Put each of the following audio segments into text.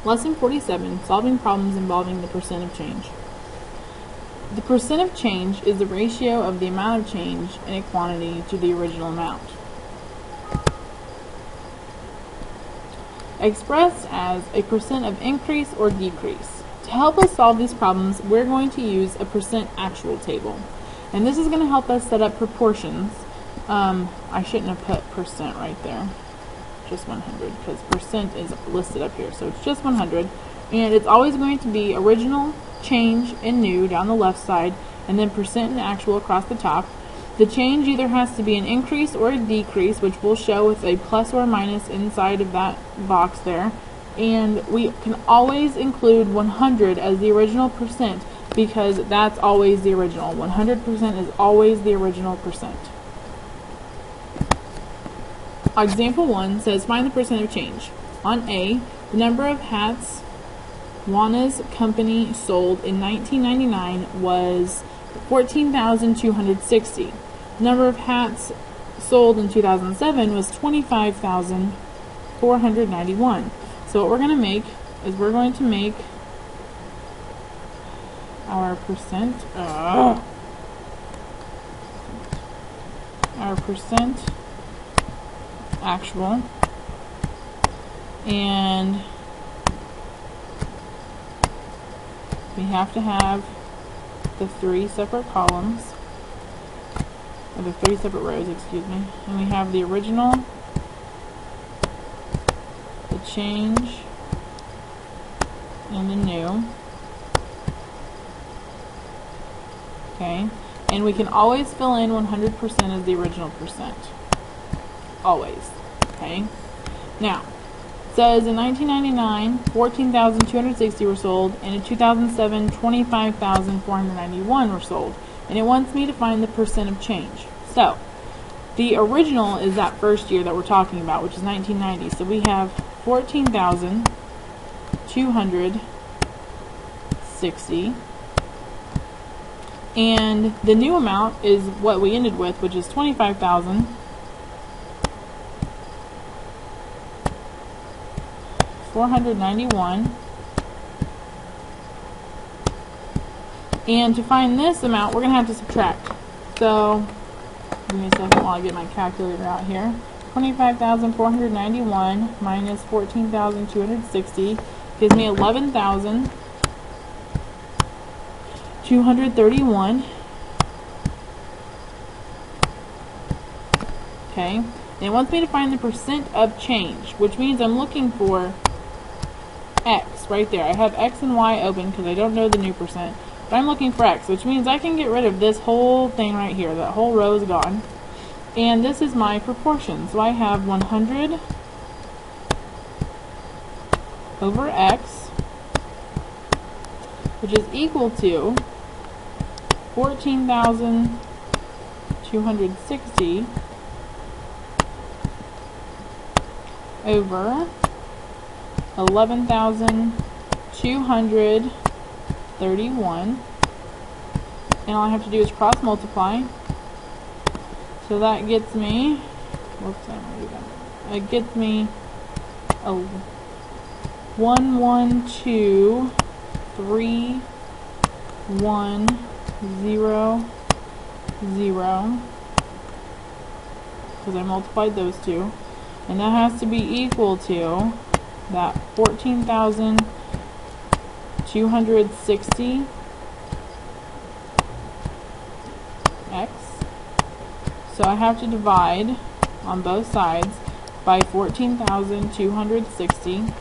Lesson 47, solving problems involving the percent of change. The percent of change is the ratio of the amount of change in a quantity to the original amount. Expressed as a percent of increase or decrease. To help us solve these problems, we're going to use a percent actual table. And this is going to help us set up proportions. I shouldn't have put percent right there. Just 100, because percent is listed up here, so it's just 100, and it's always going to be original, change, and new down the left side, and then percent and actual across the top. The change either has to be an increase or a decrease, which we'll show with a plus or minus inside of that box there, and we can always include 100 as the original percent because that's always the original. 100% is always the original percent. Example 1 says find the percent of change. On A, the number of hats Juana's company sold in 1999 was 14,260. The number of hats sold in 2007 was 25,491. So what we're going to make is we're going to make our percent actual, and we have to have the 3 separate columns, or the 3 separate rows, excuse me, and we have the original, the change, and the new. Okay, and we can always fill in 100% as the original percent. Always. Okay. Now, it says in 1999, 14,260 were sold, and in 2007, 25,491 were sold. And it wants me to find the percent of change. So, the original is that first year that we're talking about, which is 1990. So we have 14,260. And the new amount is what we ended with, which is 25,491. And to find this amount, we're going to have to subtract. So, give me a second while I get my calculator out here. 25,491 minus 14,260 gives me 11,231. Okay, and it wants me to find the percent of change, which means I'm looking for X right there. I have X and Y open because I don't know the new percent, but I'm looking for X, which means I can get rid of this whole thing right here. That whole row is gone. And this is my proportion. So I have 100 over X, which is equal to 14,260 over 11,231, and all I have to do is cross multiply. So that gets me, whoops, I already done it. It gets me a 112,310, because I multiplied those two, and that has to be equal to that 14,260 X. So I have to divide on both sides by 14,260.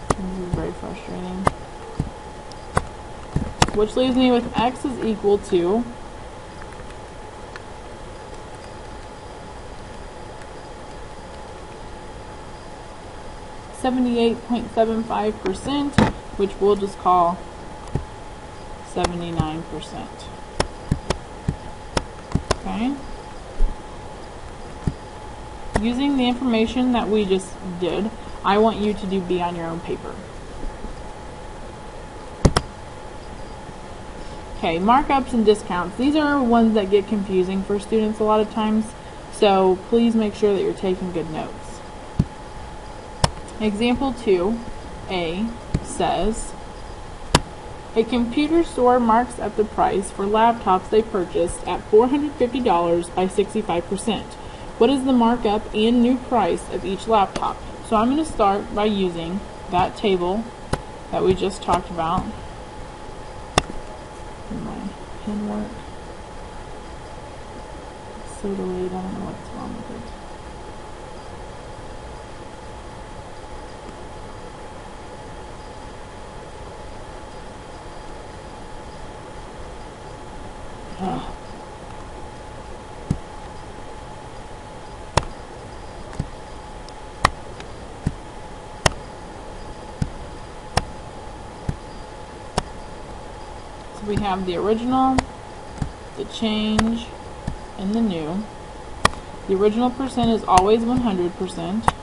This is very frustrating. Which leaves me with X is equal to 78.75%, which we'll just call 79%. Okay? Using the information that we just did, I want you to do B on your own paper. Okay. Okay, markups and discounts. These are ones that get confusing for students a lot of times, so please make sure that you're taking good notes. Example 2A says, a computer store marks up the price for laptops they purchased at $450 by 65%. What is the markup and new price of each laptop? So I'm going to start by using that table that we just talked about. My pen work. It's so delayed, I don't know what's wrong with it. So we have the original, the change, and the new. The original percent is always 100%.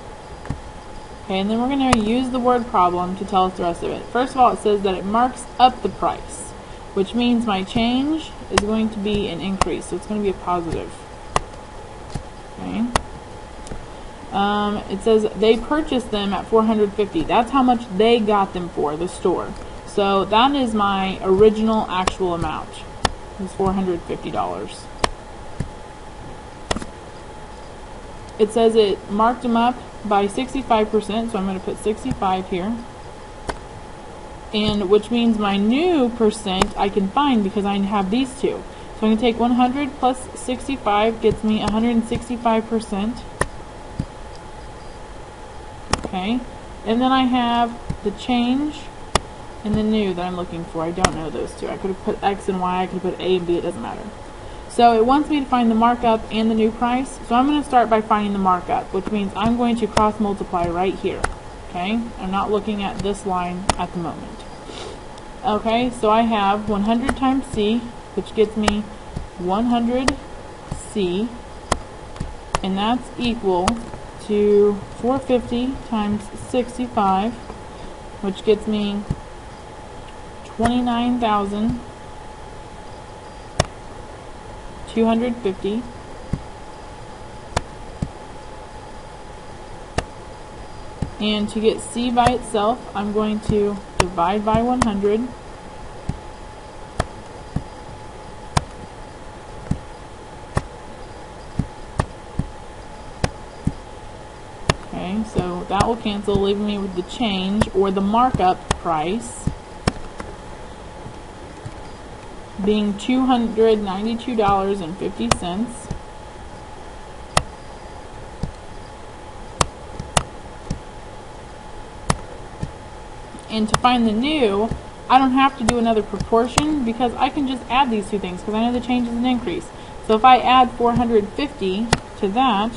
Okay, and then we're going to use the word problem to tell us the rest of it. First of all, it says that it marks up the price, which means my change is going to be an increase, so it's going to be a positive. Okay. It says they purchased them at $450. That's how much they got them for, the store. So that is my original actual amount. It's $450. It says it marked them up by 65%, so I'm going to put 65 here. And which means my new percent I can find because I have these two. So I'm going to take 100 plus 65 gets me 165%. Okay. And then I have the change and the new that I'm looking for. I don't know those two. I could have put X and Y, I could have put A and B, it doesn't matter. So it wants me to find the markup and the new price. So I'm going to start by finding the markup, which means I'm going to cross multiply right here. Okay? I'm not looking at this line at the moment. Okay, so I have 100 times C, which gets me 100 C, and that's equal to 450 times 65, which gets me 29,250. And to get C by itself, I'm going to divide by 100. Okay, so that will cancel, leaving me with the change, or the markup price, being $292.50. And to find the new, I don't have to do another proportion because I can just add these two things because I know the change is an increase. So if I add 450 to that,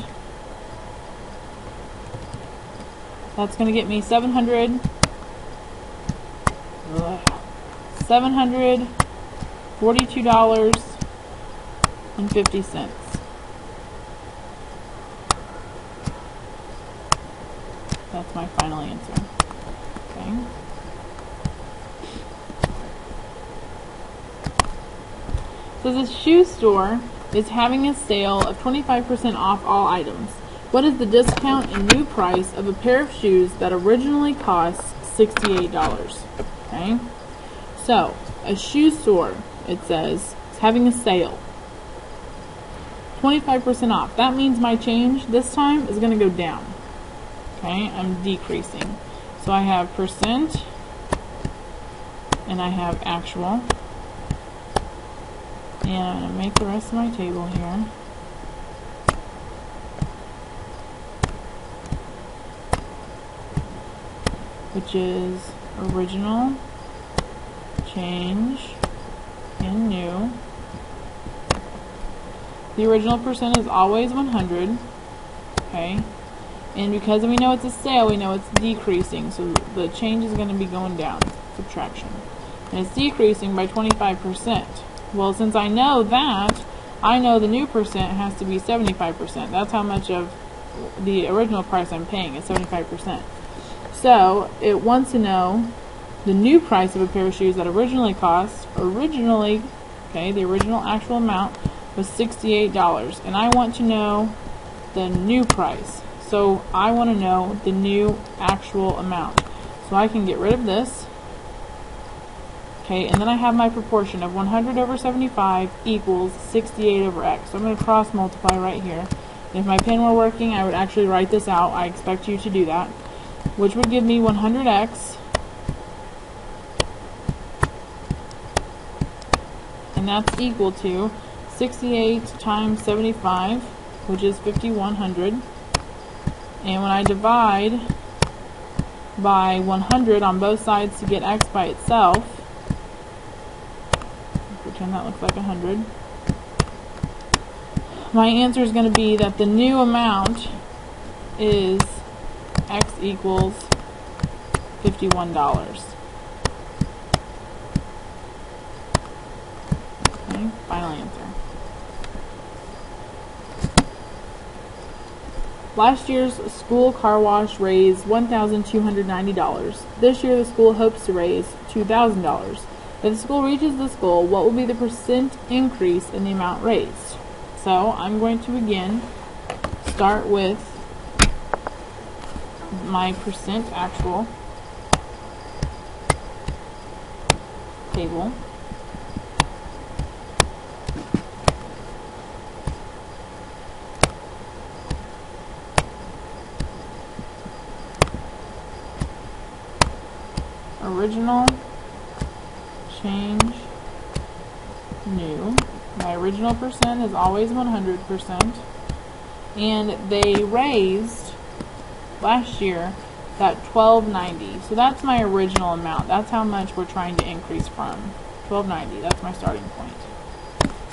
that's going to get me $742.50. That's my final answer. Okay. So the shoe store is having a sale of 25% off all items. What is the discount and new price of a pair of shoes that originally cost $68? Okay. So a shoe store, it says, is having a sale. 25% off. That means my change this time is going to go down. Okay, I'm decreasing. So I have percent and I have actual. And I'm going to make the rest of my table here. Which is original, change, and new. The original percent is always 100. Okay. And because we know it's a sale, we know it's decreasing. So the change is going to be going down. Subtraction. And it's decreasing by 25%. Well, since I know that, I know the new percent has to be 75%. That's how much of the original price I'm paying is 75%. So it wants to know the new price of a pair of shoes that originally cost Okay, the original actual amount was $68, and I want to know the new price. So I want to know the new actual amount. So I can get rid of this. Okay, and then I have my proportion of 100 over 75 equals 68 over x. So I'm going to cross multiply right here. And if my pen were working, I would actually write this out. I expect you to do that. Which would give me 100x. And that's equal to 68 times 75, which is 5,100. And when I divide by 100 on both sides to get x by itself, pretend that looks like 100, my answer is going to be that the new amount is x equals $51. Okay, final answer. Last year's school car wash raised $1,290. This year the school hopes to raise $2,000. If the school reaches this goal, what will be the percent increase in the amount raised? So I'm going to again start with my percent actual table. Original, change, new. My original percent is always 100%. And they raised last year that $12.90. So that's my original amount. That's how much we're trying to increase from. $12.90. That's my starting point.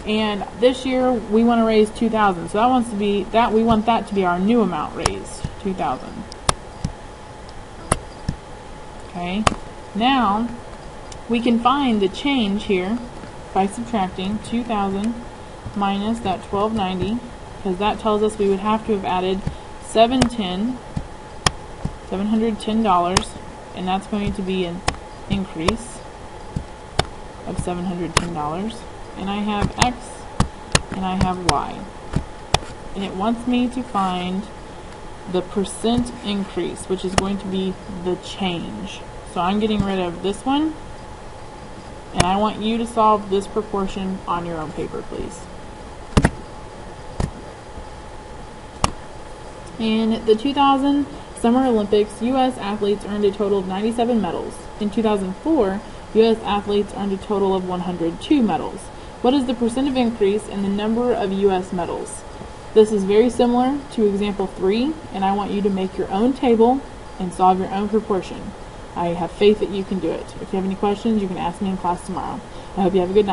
And this year we want to raise $2,000. So that wants to be that we want that to be our new amount raised, $2,000. Okay. Now we can find the change here by subtracting 2,000 minus that $12.90, because that tells us we would have to have added $710, and that's going to be an increase of $710. And I have x and I have y. And it wants me to find the percent increase, which is going to be the change. So I'm getting rid of this one, and I want you to solve this proportion on your own paper, please. In the 2000 Summer Olympics, U.S. athletes earned a total of 97 medals. In 2004, U.S. athletes earned a total of 102 medals. What is the percent of increase in the number of U.S. medals? This is very similar to example 3, and I want you to make your own table and solve your own proportion. I have faith that you can do it. If you have any questions, you can ask me in class tomorrow. I hope you have a good night.